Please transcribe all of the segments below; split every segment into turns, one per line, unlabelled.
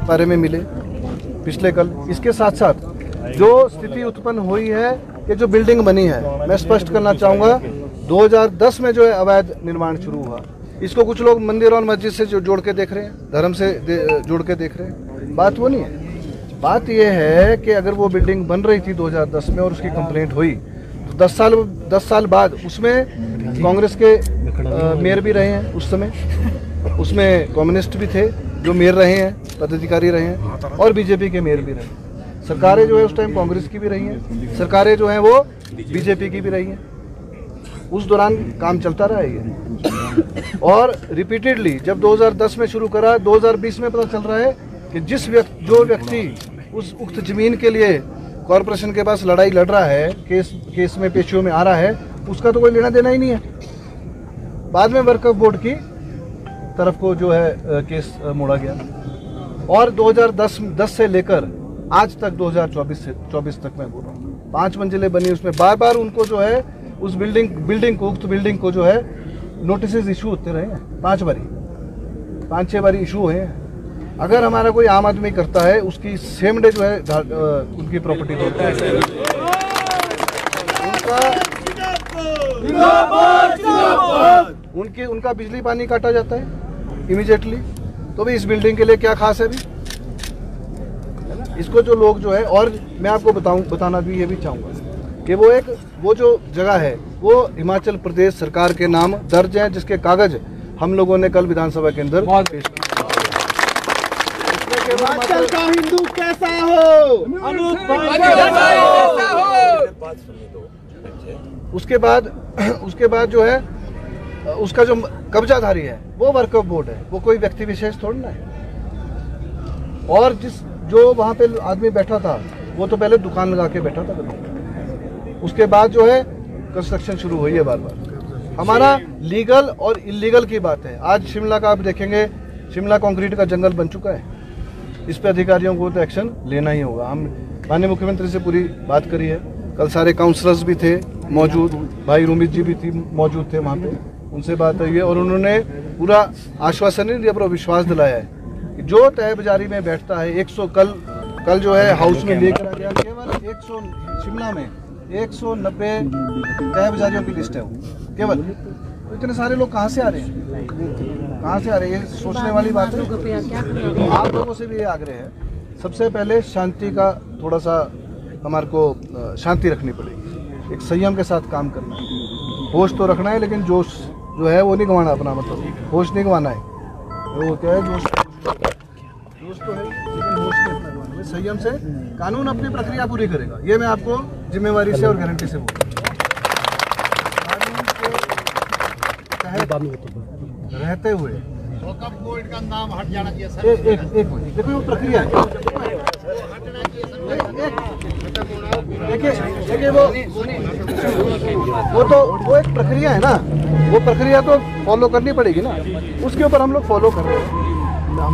बारे में मिले पिछले कल। इसके साथ साथ जो स्थिति उत्पन्न हुई है कि जो बिल्डिंग बनी है, मैं स्पष्ट करना चाहूँगा 2010 में जो है अवैध निर्माण शुरू हुआ, इसको कुछ लोग मंदिर और मस्जिद से जोड़ के देख रहे हैं, धर्म से जोड़ के देख रहे हैं। बात वो नहीं है। बात यह है कि अगर वो बिल्डिंग बन रही थी 2010 में और उसकी कंप्लेंट हुई तो 10 साल बाद उसमें कांग्रेस के मेयर भी रहे हैं उस समय, उसमें कम्युनिस्ट भी थे जो मेयर रहे हैं, पदाधिकारी रहे हैं, और बीजेपी के मेयर भी रहे हैं। सरकारें जो है उस टाइम कांग्रेस की भी रही हैं, सरकारें जो हैं वो बीजेपी की भी रही हैं। उस दौरान काम चलता रहा है ये, और रिपीटेडली जब 2010 में शुरू करा, 2020 में पता चल रहा है कि जो व्यक्ति उस उक्त जमीन के लिए कॉरपोरेशन के पास लड़ाई लड़ रहा है, केस में पेशियों में आ रहा है, उसका तो कोई लेना देना ही नहीं है। बाद में वक्फ बोर्ड की तरफ को जो है केस मोड़ा गया, और 2010 से लेकर आज तक 2024 तक मैं बोल रहा हूँ 5 मंजिलें बनी, उसमें बार बार उनको जो है उस उक्त बिल्डिंग को जो है नोटिस इशू होते रहे हैं। 5-6 बारी इशू हुए हैं। अगर हमारा कोई आम आदमी करता है, उसकी सेम डे जो है उनकी प्रॉपर्टी होती है, उनका बिजली पानी काटा जाता है इमीडिएटली। तो भी इस बिल्डिंग के लिए क्या खास है अभी, इसको जो लोग जो है, और मैं आपको बताना भी ये भी चाहूँगा कि वो जो जगह है वो हिमाचल प्रदेश सरकार के नाम दर्ज है, जिसके कागज हम लोगों ने कल विधानसभा के अंदर पेश किए।
हिमाचल का हिंदू कैसा हो,
उसके बाद जो है उसका जो कब्जाधारी है वो वक्फ बोर्ड है, वो कोई व्यक्ति विशेष थोड़ा ना है। और जो वहाँ पे आदमी बैठा था वो तो पहले दुकान लगा के बैठा था, उसके बाद जो है कंस्ट्रक्शन शुरू हुई है बार बार। हमारा लीगल और इलीगल की बात है। आज शिमला का आप देखेंगे, शिमला कंक्रीट का जंगल बन चुका है, इस पे अधिकारियों को तो एक्शन लेना ही होगा। हम माननीय मुख्यमंत्री से पूरी बात करी है, कल सारे काउंसलर्स भी थे मौजूद, भाई रूमित जी भी मौजूद थे वहाँ पे, उनसे बात हुई है और उन्होंने पूरा आश्वासन नहीं दिया पर विश्वास दिलाया है कि जो तय बाजारी में बैठता है 100 कल जो है हाउस में लेकर आ गया, केवल 100 शिमला में 190 तय बाजारियों की लिस्ट है वो केवल। तो इतने सारे लोग कहाँ से आ रहे हैं, कहाँ से आ रहे हैं, ये सोचने वाली बात है। आप लोगों से भी ये आग्रह है, सबसे पहले शांति का थोड़ा सा हमारे को शांति रखनी पड़ेगी, एक संयम के साथ काम करना है, होश तो रखना है लेकिन जोश जो है वो नहीं गंवाना, अपना मतलब होश नहीं गंवाना है। वो क्या है, जोश तो है लेकिन होश नहीं अपना गंवाना है। संयम से कानून अपनी प्रक्रिया पूरी करेगा, ये मैं आपको जिम्मेवारी से और गारंटी से बोलूँ। रहते हुए
वक्फ बोर्ड का नाम हट जाना चाहिए सर।
एक मिनट देखो, वो प्रक्रिया है, देखिए वो एक प्रक्रिया है ना, वो प्रक्रिया तो फॉलो करनी पड़ेगी ना, उसके ऊपर हम लोग फॉलो कर रहे हैं।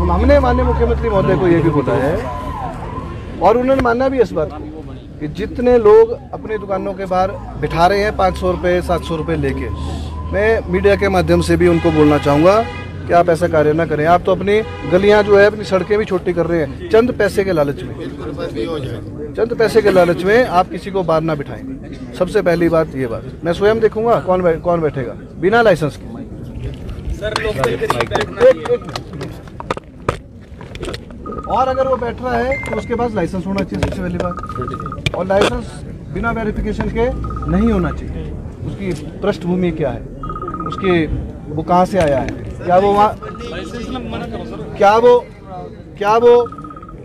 हमने माननीय मुख्यमंत्री महोदय को ये भी बोला है और उन्होंने मानना भी इस बात को कि जितने लोग अपनी दुकानों के बाहर बिठा रहे हैं 500 रुपये 700 रुपये लेके, मैं मीडिया के माध्यम से भी उनको बोलना चाहूँगा कि आप ऐसा कार्य ना करें। आप तो अपनी गलियां जो है, अपनी सड़कें भी छोटी कर रहे हैं चंद पैसे के लालच में, चंद पैसे के लालच में आप किसी को बाहर ना बिठाएंगे। सबसे पहली बात ये बात मैं स्वयं देखूंगा कौन बैठेगा बिना लाइसेंस के। और अगर वो बैठ रहा है तो उसके पास लाइसेंस होना चाहिए सबसे पहली बात, और लाइसेंस बिना वेरिफिकेशन के नहीं होना चाहिए। उसकी पृष्ठभूमि क्या है, उसकी वो कहाँ से आया है, क्या वो वहाँ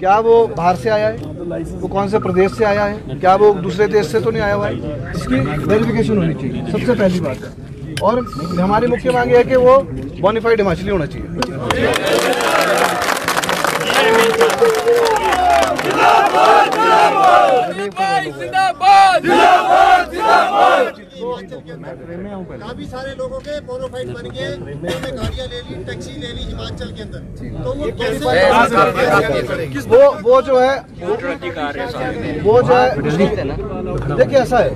क्या वो बाहर से आया है, वो कौन से प्रदेश से आया है, क्या वो दूसरे देश से तो नहीं आया हुआ है, इसकी वेरिफिकेशन होनी चाहिए सबसे पहली बात है। और हमारी मुख्य मांग है कि वो बोनाफाइड हिमाचली होना चाहिए।
काफी सारे लोगों के बोनाफाइड बन गए, उन्होंने गाड़ियां ले ली, टैक्सी ले ली हिमाचल के अंदर, तो वो कैसे
वो जो है देखिए ऐसा है,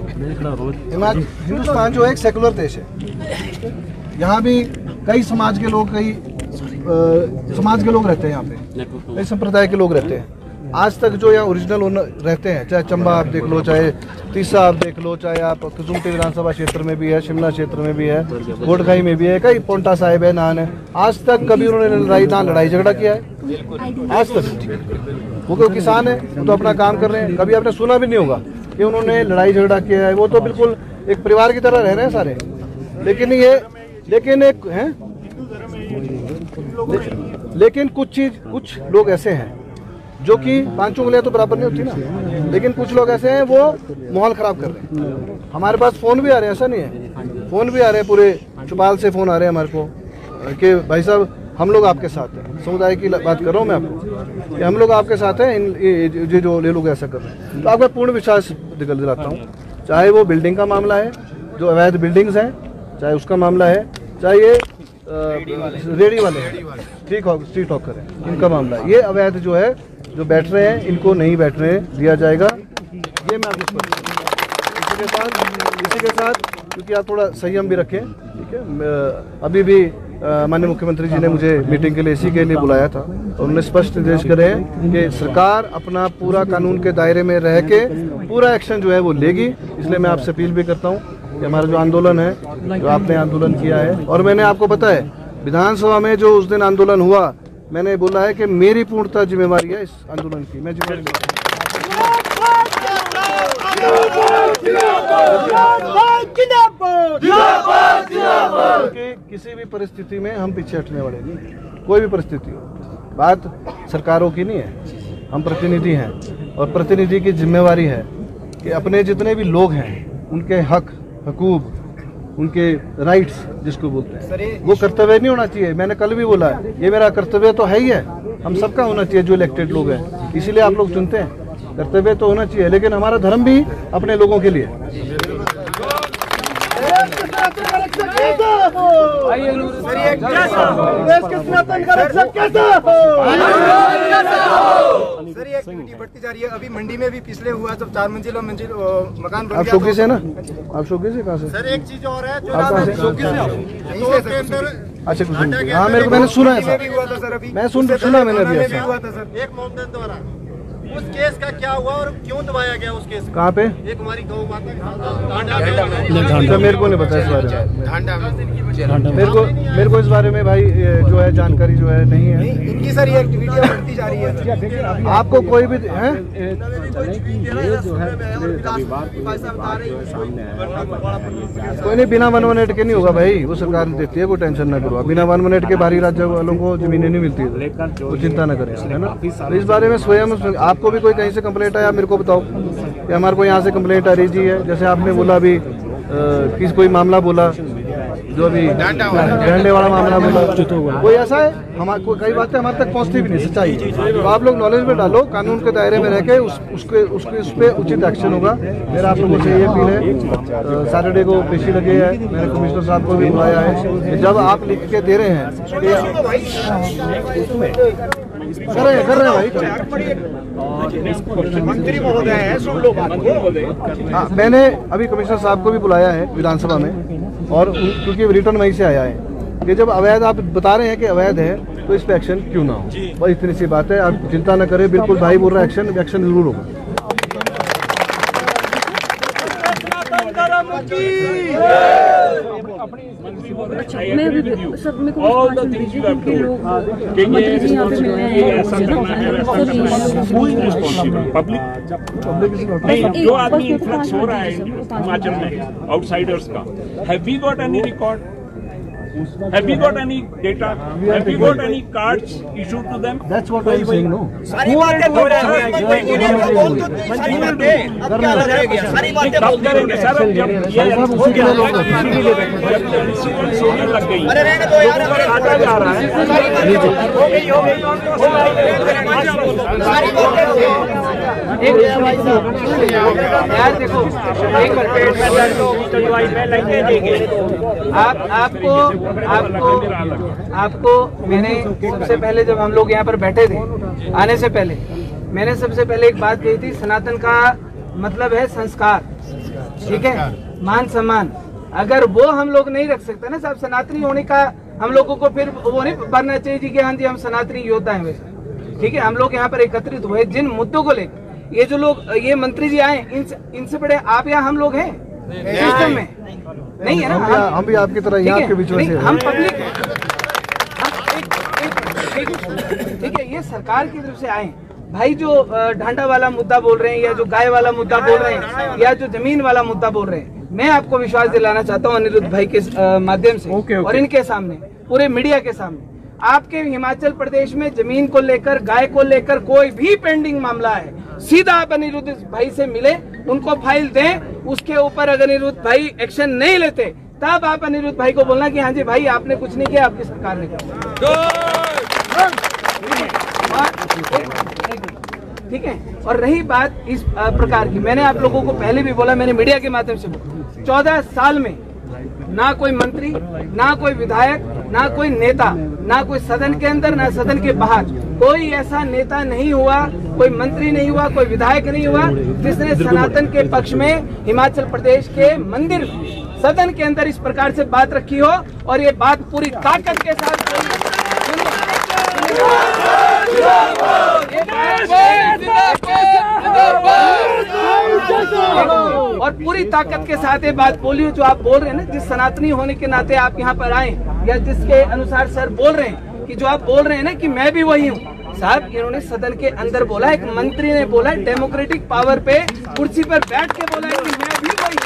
हिंदुस्तान जो है एक सेकुलर देश है, यहाँ भी कई समाज के लोग, कई समाज के लोग रहते हैं यहाँ पे, कई संप्रदाय के लोग रहते हैं। आज तक जो यहाँ ओरिजिनल ओनर रहते हैं, चाहे चंबा आप देख लो, चाहे तीसा आप देख लो, चाहे आप कसुमटी विधानसभा क्षेत्र में भी है, शिमला क्षेत्र में भी है, गोटखाई में भी है, कई पोंटा साहिब है, नान है, आज तक कभी उन्होंने लड़ाई झगड़ा किया है? आज तक। वो कोई किसान है, वो तो अपना काम कर रहे हैं, कभी आपने सुना भी नहीं होगा कि उन्होंने लड़ाई झगड़ा किया है। वो तो बिल्कुल एक परिवार की तरह रह रहे हैं सारे। लेकिन कुछ लोग ऐसे हैं जो कि 5 उंगलियां तो बराबर नहीं होती ना, लेकिन कुछ लोग ऐसे हैं वो माहौल खराब कर रहे हैं। हमारे पास फोन भी आ रहे हैं, ऐसा नहीं है, फोन भी आ रहे हैं, पूरे चौपाल से फोन आ रहे हैं हमारे को कि भाई साहब हम लोग आपके साथ हैं। समुदाय की बात कर रहा हूँ मैं आपको कि हम लोग आपके साथ हैं, ये जो ले लोग ऐसा कर रहे हैं। तो आपका पूर्ण विश्वास दिलाता हूँ, चाहे वो बिल्डिंग का मामला है, जो अवैध बिल्डिंग्स हैं, चाहे उसका मामला है, चाहे ये रेडी वाले स्ट्रीट हॉकर है, इनका मामला है। ये अवैध जो है, जो बैठ रहे हैं, इनको नहीं बैठने दिया जाएगा, ये मैं आपको इसी के साथ क्योंकि आप थोड़ा संयम भी रखें, ठीक है। अभी भी माननीय मुख्यमंत्री जी ने मुझे मीटिंग के लिए इसी के लिए बुलाया था और उन्होंने स्पष्ट निर्देश करे हैं कि सरकार अपना पूरा कानून के दायरे में रह के पूरा एक्शन जो है वो लेगी। इसलिए मैं आपसे अपील भी करता हूँ कि हमारा जो आंदोलन है, जो आपने आंदोलन किया है, और मैंने आपको पता है विधानसभा में जो उस दिन आंदोलन हुआ, मैंने बोला है कि मेरी पूर्णतः जिम्मेवारी है इस आंदोलन की, मैं जिम्मेवारी किसी भी परिस्थिति में हम पीछे हटने वाले नहीं, कोई भी परिस्थिति हो। बात सरकारों की नहीं है, हम प्रतिनिधि हैं और प्रतिनिधि की जिम्मेवारी है कि अपने जितने भी लोग हैं उनके हक हकूक, उनके राइट्स जिसको बोलते हैं, वो कर्तव्य नहीं होना चाहिए। मैंने कल भी बोला है, ये मेरा कर्तव्य तो है ही है, हम सबका होना चाहिए जो इलेक्टेड लोग हैं, इसीलिए आप लोग चुनते हैं। कर्तव्य तो होना चाहिए, लेकिन हमारा धर्म भी अपने लोगों के लिए।
सर ये एक्टिविटी बढ़ती जा रही है। अभी मंडी में भी पिछले हुआ जब 4 मंजिल मकान बन
आप शौकी से ना, आप शौकी से कहाँ से?
सर एक चीज और है, जो
अच्छा कुछ नहीं, हाँ मेरे को मैंने सुना है सर, मैं सुना मैंने अभी ऐसा।
एक मोमदन द्वारा उस केस का क्या हुआ और क्यों दबाया गया उस केस?
कहाँ पे?
एक हमारी गौ माता
मेरे को नहीं पता इस बारे में, मेरे को इस बारे में भाई जो है जानकारी जो है नहीं है
इनकी। सर ये एक्टिविटी बढ़ती जा रही है,
आपको कोई भी है? कोई नहीं, बिना 1 मिनट के नहीं होगा भाई, वो सरकार देती है, कोई टेंशन ना करो। बिना 1 मिनट के बाहरी राज्य वालों को जमीनें नहीं मिलती, वो चिंता ना करें, है ना। तो इस बारे में स्वयं आपको भी कोई कहीं से कंप्लेंट आया, मेरे को बताओ कि हमारे को यहाँ से कंप्लेंट आ रही जी है। जैसे आपने बोला अभी किस कोई मामला बोला, जो अभी डंडे वाला मामला बोला, कोई ऐसा है हमारे को, कई बातें हमारे तक पहुँचती भी नहीं, सच्चाई। तो आप लोग नॉलेज में डालो, कानून के दायरे में रह के उस पर उचित एक्शन होगा। मेरा आप लोगों से ये अपील है। सैटरडे को पेशी लगे है, मैंने कमिश्नर साहब को भी बुलाया है कि जब आप लिख के दे रहे हैं कर रहे हैं भाई,
मंत्री महोदय है, सुन लो बात को।
मैंने अभी कमिश्नर साहब को भी बुलाया है विधानसभा में, और क्योंकि रिटर्न वहीं से आया है कि जब अवैध आप बता रहे हैं कि अवैध है तो इस पे एक्शन क्यों ना हो। बस इतनी सी बात है, आप चिंता न करें, बिल्कुल भाई बोल रहा है एक्शन जरूर होगा।
मैं सब में को दीजिए क्योंकि लोग मंत्री जी यहाँ पे मिलने आए
हैं। जो आदमी इन्फ्लक्स हो रहा है हिमाचल में आउटसाइडर्स का, have we got any record? Have we got any data? Have we got any cards issued to them?
That's what I am saying, no.
सारी बातें बोल रहे हैं, मंत्री जी ने बोल तो दी सारी बातें, अब क्या रह गया? सारी बातें बोल देंगे
सर, अब जब ये सोने लग गई,
अरे रहने दो यार,
काटा जा रहा है,
हो गई सारी बातें
यार देखो, एक पेट में दर्द होगी तो दवाई में लगे देंगे। आपको मैंने सबसे पहले जब हम लोग यहाँ पर बैठे थे आने से पहले, मैंने सबसे पहले एक बात कही थी, सनातन का मतलब है संस्कार, ठीक है, मान सम्मान। अगर वो हम लोग नहीं रख सकते ना साहब, सनातनी होने का हम लोगों को फिर वो नहीं बनना चाहिए जी कि हाँ जी हम सनातनी योद्धा हैं वैसे, ठीक है। हम लोग यहाँ पर एकत्रित हुए जिन मुद्दों को लेकर, ये जो लोग ये मंत्री जी आए इनसे बड़े आप या हम लोग हैं सिस्टम में, नहीं है ना।
हम भी आपकी तरह यहाँ के बीच में से
हम पब्लिक, ठीक है। ये सरकार की तरफ से आए भाई, जो ढांडा वाला मुद्दा बोल रहे हैं या जो गाय वाला मुद्दा बोल रहे हैं या जो जमीन वाला मुद्दा बोल रहे हैं, मैं आपको विश्वास दिलाना चाहता हूँ अनिरुद्ध भाई के माध्यम से और इनके सामने, पूरे मीडिया के सामने, आपके हिमाचल प्रदेश में जमीन को लेकर, गाय को लेकर कोई भी पेंडिंग मामला है, सीधा आप अनिरुद्ध भाई से मिले, उनको फाइल दें, उसके ऊपर अगर अनिरुद्ध भाई एक्शन नहीं लेते तब आप अनिरुद्ध भाई को बोलना कि हाँ जी भाई आपने कुछ नहीं किया, आपकी सरकार ने किया, ठीक है। और रही बात इस प्रकार की, मैंने आप लोगों को पहले भी बोला, मैंने मीडिया के माध्यम से बोला, 14 साल में ना कोई मंत्री, ना कोई विधायक, ना कोई नेता, ना कोई सदन के अंदर, ना सदन के बाहर कोई ऐसा नेता नहीं हुआ, कोई मंत्री नहीं हुआ, कोई विधायक नहीं हुआ जिसने सनातन के पक्ष में हिमाचल प्रदेश के मंदिर सदन के अंदर इस प्रकार से बात रखी हो। और ये बात पूरी ताकत के साथ और पूरी ताकत के साथ ये बात बोली जो आप बोल रहे हैं ना, जिस सनातनी होने के नाते आप यहाँ पर आए, या जिसके अनुसार सर बोल रहे हैं कि जो आप बोल रहे हैं ना कि मैं भी वही हूँ, साहब इन्होंने सदन के अंदर बोला, एक मंत्री ने बोला, डेमोक्रेटिक पावर पे कुर्सी पर बैठ के बोला है कि मैं भी वही हूँ।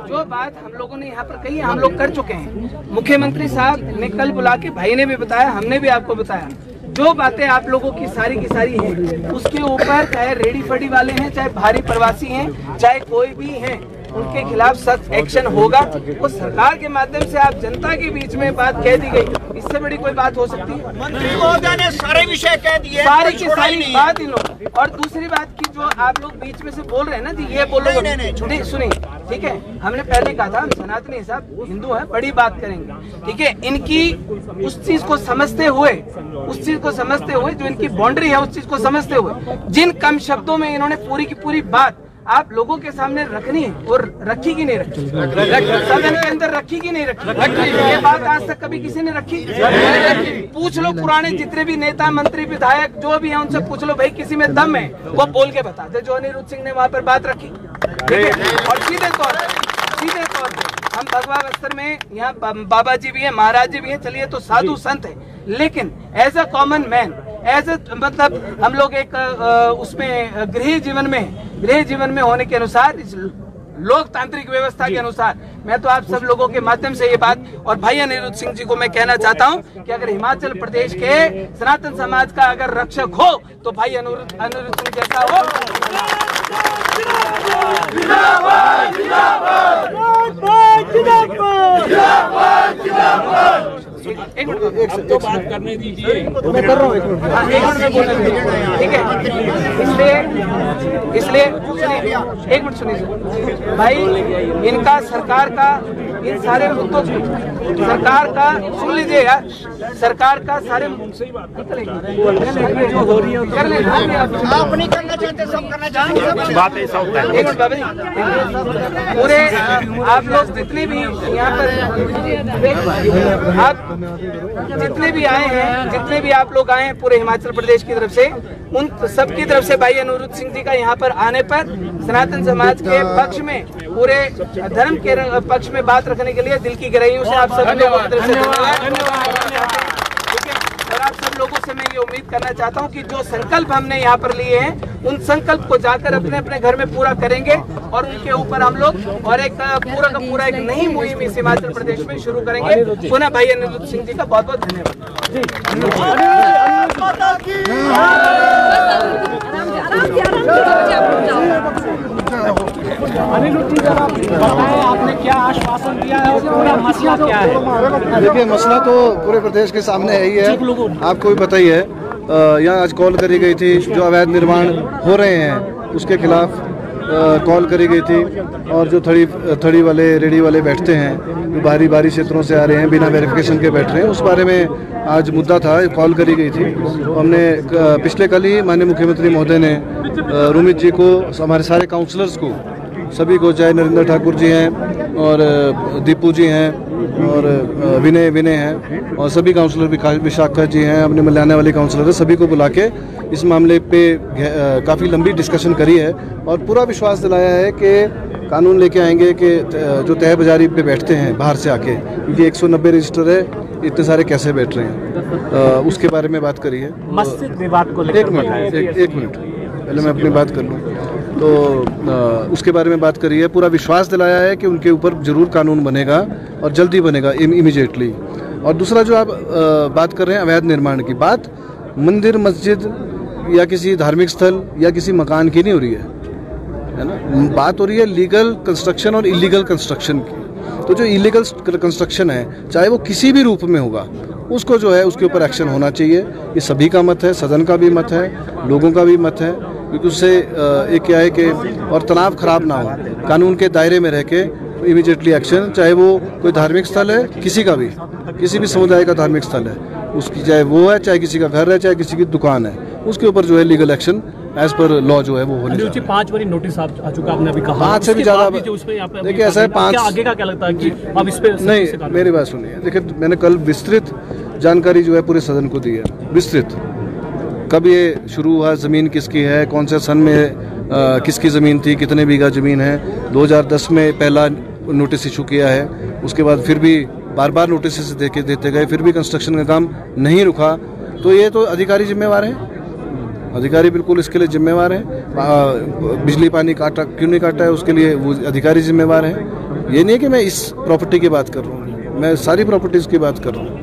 जो बात हम लोगों ने यहाँ पर कही हम लोग कर चुके हैं। मुख्यमंत्री साहब ने कल बुला के, भाई ने भी बताया, हमने भी आपको बताया, जो बातें आप लोगों की सारी हैं, उसके ऊपर चाहे रेडी फड़ी वाले हैं, चाहे भारी प्रवासी हैं, चाहे कोई भी हैं, उनके खिलाफ सख्त एक्शन होगा। वो सरकार के माध्यम से आप जनता के बीच में बात कह दी गई, इससे बड़ी कोई बात हो सकती है?
मंत्री महोदय ने सारे विषय कह दिए,
सारी की सारी बात इन लोग। और दूसरी बात की जो आप लोग बीच में से बोल रहे हैं ना जी, ये बोलो नहीं, सुनिए, ठीक है, हमने पहले कहा था हम सनातनी साहब हिंदू हैं, बड़ी बात करेंगे, ठीक है। इनकी उस चीज को समझते हुए, जो इनकी बाउंड्री है उस चीज को समझते हुए, जिन कम शब्दों में इन्होंने पूरी की पूरी बात आप लोगों के सामने रखनी है, और रखी कि नहीं रखी, सदन के अंदर रखी कि नहीं रखी, ये बात आज तक कभी किसी ने रखी? पूछ लो पुराने जितने भी नेता, मंत्री, विधायक जो भी हैं, उनसे पूछ लो भाई किसी में दम है वो बोल के बता दे जो अनिरुद्ध सिंह ने वहाँ पर बात रखी, ठीक है। और सीधे तौर पे हम भगवा बस्तर में यहाँ बाबा जी भी हैं, महाराज जी भी हैं, चलिए तो साधु संत है, लेकिन एज अ कॉमन मैन, मतलब हम लोग एक उसमें गृह जीवन में होने के अनुसार, इस लोकतांत्रिक व्यवस्था के अनुसार, मैं तो आप सब लोगों के माध्यम से ये बात, और भाई अनिरुद्ध सिंह जी को मैं कहना चाहता हूँ कि अगर हिमाचल प्रदेश के सनातन समाज का अगर रक्षक हो तो भाई अनिरुद्ध सिंह जैसा हो। एक मिनट
तो बात करने दीजिए,
मैं कर रहा हूँ, एक मिनट,
ठीक है। इसलिए एक मिनट सुनिए भाई, इनका सरकार का इन सारे मुद्दों को सरकार का सुन लीजिए यार, सरकार का सारे जो हो रही है कर लेना,
आप नहीं करना चाहते, सब करना चाहेंगे,
बात ऐसा होता है।
एक मिनट बाबा जी, पूरे आप लोग जितने भी यहाँ पर आप जितने भी आए हैं, जितने भी आप लोग आए हैं पूरे हिमाचल प्रदेश की तरफ से, उन सबकी तरफ से भाई अनिरुद्ध सिंह जी का यहाँ पर आने पर सनातन समाज के पक्ष में, पूरे धर्म के पक्ष में बात रखने के लिए दिल की गहराइयों से आप सब लोगों की तरफ से धन्यवाद। और आप सब लोगों से मैं ये उम्मीद करना चाहता हूँ कि जो संकल्प हमने यहाँ पर लिए हैं, उन संकल्प को जाकर अपने अपने घर में पूरा करेंगे, और उनके ऊपर हम लोग और एक पूरा का पूरा एक नई मुहिम इस हिमाचल प्रदेश में शुरू करेंगे। पुनः भाई अनिरुद्ध सिंह जी का बहुत बहुत धन्यवाद।
अनिरुद्ध जी, जब आप बताएं आपने क्या आश्वासन दिया है और पूरा मसला क्या है?
देखिए, मसला तो पूरे प्रदेश के सामने है ही है, आपको भी पता ही है। यहाँ आज कॉल करी गई थी, जो अवैध निर्माण हो रहे हैं उसके खिलाफ कॉल करी गई थी, और जो थड़ी वाले, रेडी वाले बैठते हैं जो बाहरी क्षेत्रों से आ रहे हैं, बिना वेरिफिकेशन के बैठ रहे हैं, उस बारे में आज मुद्दा था, कॉल करी गई थी। हमने पिछले कल ही माननीय मुख्यमंत्री महोदय ने रोमित जी को, हमारे सारे काउंसलर्स को, सभी को, चाहे नरेंद्र ठाकुर जी हैं और दीपू जी हैं और विनय हैं और सभी काउंसलर, विशाखा जी हैं, अपने मल्याना वाली काउंसलर है, सभी को बुला के इस मामले पे काफ़ी लंबी डिस्कशन करी है और पूरा विश्वास दिलाया है कि कानून लेके आएंगे कि जो तय बाजारी पे बैठते हैं बाहर से आके, क्योंकि 190 रजिस्टर है, इतने सारे कैसे बैठ रहे हैं, उसके बारे में बात करी है।
मस्जिद विवाद को लेकर
एक मिनट पहले मैं अपनी बात कर लूँ। तो उसके बारे में बात करी है, पूरा विश्वास दिलाया है कि उनके ऊपर ज़रूर कानून बनेगा और जल्दी बनेगा, इमीडिएटली। और दूसरा जो आप बात कर रहे हैं अवैध निर्माण की बात, मंदिर, मस्जिद या किसी धार्मिक स्थल या किसी मकान की नहीं हो रही है ना, बात हो रही है लीगल कंस्ट्रक्शन और इलीगल कंस्ट्रक्शन की। तो जो इलीगल कंस्ट्रक्शन है, चाहे वो किसी भी रूप में होगा, उसको जो है उसके ऊपर एक्शन होना चाहिए। ये सभी का मत है, सदन का भी मत है, लोगों का भी मत है, क्योंकि उससे एक क्या है कि और तनाव खराब ना हो, कानून के दायरे में रह के इमीडिएटली एक्शन, चाहे वो कोई धार्मिक स्थल है, किसी भी समुदाय का धार्मिक स्थल है, उसकी चाहे वो है, चाहे किसी का घर है, चाहे किसी की दुकान है, उसके ऊपर जो है legal action as per law जो है वो होने चाहिए।
5 बारी नोटिस आ चुका, आपने अभी कहा
5 से भी ज़्यादा। देखिए ऐसा है, 5
आगे का क्या लगता है कि अब इस पे
नहीं, मेरी बात सुनिए। देखिए मैंने कल विस्तृत जानकारी जो है पूरे सदन को दी है, विस्तृत, कब ये शुरू हुआ, ज़मीन किसकी है, कौन से सन में किसकी ज़मीन थी, कितने बीघा ज़मीन है, 2010 में पहला नोटिस इशू किया है, उसके बाद फिर भी बार नोटिस देते गए, फिर भी कंस्ट्रक्शन का काम नहीं रुका। तो ये तो अधिकारी जिम्मेवार हैं, अधिकारी बिल्कुल इसके लिए जिम्मेवार हैं। बिजली पानी काटा क्यों नहीं काटा है, उसके लिए वो अधिकारी जिम्मेवार हैं। ये नहीं है कि मैं इस प्रॉपर्टी की बात कर रहा हूँ, मैं सारी प्रॉपर्टीज़ की बात कर रहा हूँ।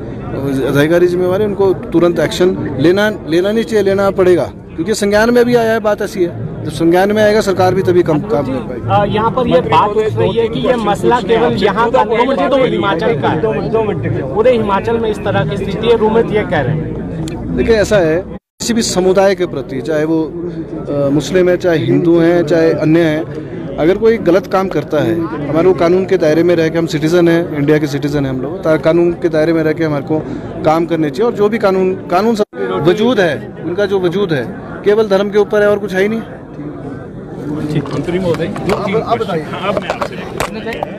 अधिकारी जिम्मेवार है, उनको तुरंत एक्शन लेना नहीं चाहिए, लेना पड़ेगा, क्योंकि संज्ञान में भी आया है, बात ऐसी है। जब संज्ञान में आएगा सरकार भी तभी काम कर पाएगी।
यहाँ पर ये बात उठ रही है कि ये मसला केवल यहाँ का नहीं, हिमाचल का है, पूरे हिमाचल में इस तरह की स्थिति है, रोमित ये कह रहे हैं।
देखिए ऐसा है, किसी भी समुदाय के प्रति, चाहे वो मुस्लिम है, चाहे हिंदू हैं, चाहे अन्य हैं, अगर कोई गलत काम करता है, हमारे को कानून के दायरे में रह के, हम सिटीज़न हैं, इंडिया के सिटीज़न हैं हम लोग, कानून के दायरे में रह के हमारे को काम करने चाहिए। और जो भी कानून सब वजूद है, उनका जो वजूद है केवल धर्म के ऊपर है और कुछ है ही नहीं।
मंत्री महोदय, अब बताइए।